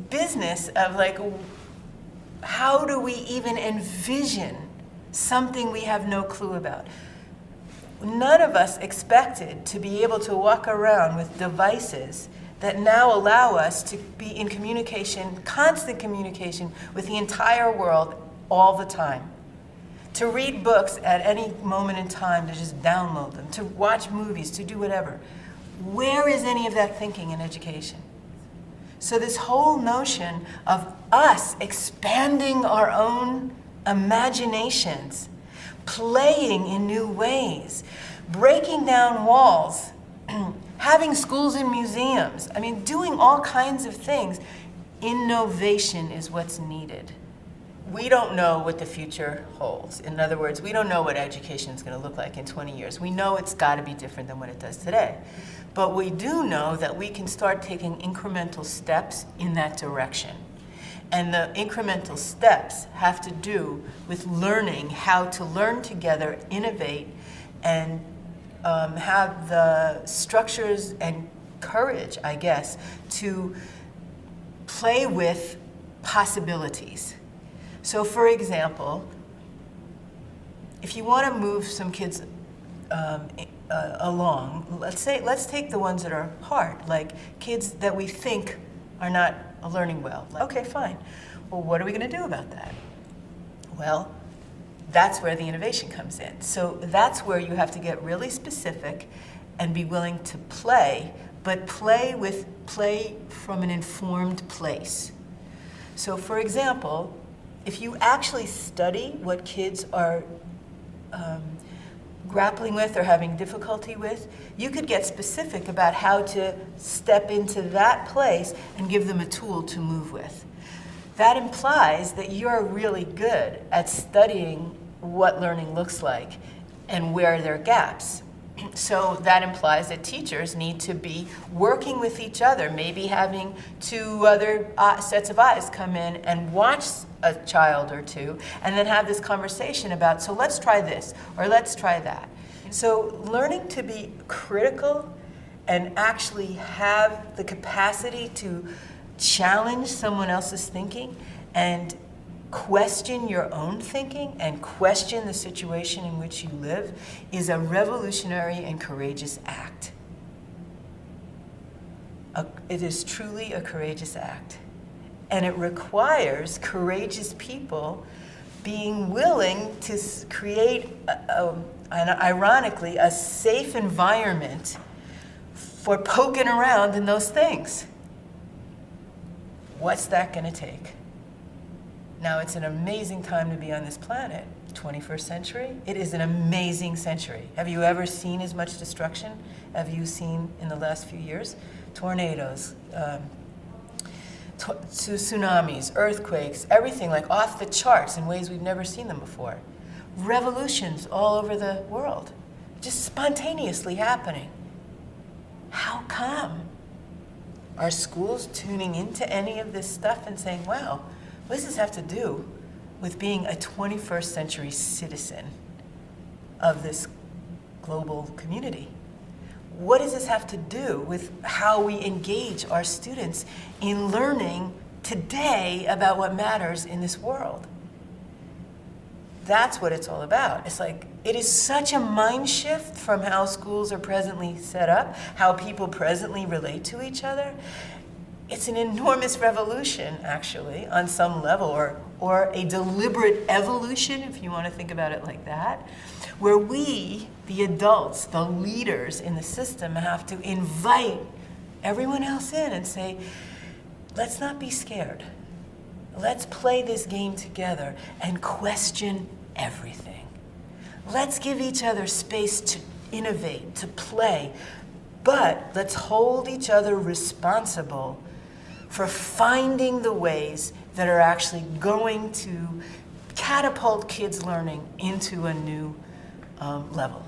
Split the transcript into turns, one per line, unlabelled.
business of like, how do we even envision something we have no clue about? None of us expected to be able to walk around with devices that now allow us to be in communication, constant communication with the entire world all the time. To read books at any moment in time, to just download them, to watch movies, to do whatever. Where is any of that thinking in education? So this whole notion of us expanding our own imaginations, playing in new ways, breaking down walls, having schools and museums, I mean, doing all kinds of things. Innovation is what's needed. We don't know what the future holds. In other words, we don't know what education is going to look like in 20 years. We know it's got to be different than what it does today. But we do know that we can start taking incremental steps in that direction. And the incremental steps have to do with learning how to learn together, innovate, and have the structures and courage, I guess, to play with possibilities. So for example, if you want to move some kids along, let's take the ones that are hard, like kids that we think are not learning well. Okay, fine. Well, what are we going to do about that? Well, that's where the innovation comes in. So that's where you have to get really specific and be willing to play, but play from an informed place. So for example, if you actually study what kids are grappling with or having difficulty with, you could get specific about how to step into that place and give them a tool to move with. That implies that you're really good at studying what learning looks like and where there are gaps. So that implies that teachers need to be working with each other, maybe having two other sets of eyes come in and watch a child or two, and then have this conversation about, so let's try this, or let's try that. So learning to be critical and actually have the capacity to challenge someone else's thinking and question your own thinking and question the situation in which you live is a revolutionary and courageous act. It is truly a courageous act. And it requires courageous people being willing to create, ironically, a safe environment for poking around in those things. What's that going to take? Now, it's an amazing time to be on this planet. 21st century, it is an amazing century. Have you ever seen as much destruction have you seen in the last few years? Tornadoes, tsunamis, earthquakes, everything like off the charts in ways we've never seen them before. Revolutions all over the world, just spontaneously happening. How come? Are schools tuning into any of this stuff and saying, wow, what does this have to do with being a 21st century citizen of this global community? What does this have to do with how we engage our students in learning today about what matters in this world? That's what it's all about. It's like, it is such a mind shift from how schools are presently set up, how people presently relate to each other. It's an enormous revolution, actually, on some level, or a deliberate evolution, if you want to think about it like that, where we, the adults, the leaders in the system, have to invite everyone else in and say, let's not be scared. Let's play this game together and question everything. Let's give each other space to innovate, to play, but let's hold each other responsible for finding the ways that are actually going to catapult kids' learning into a new level.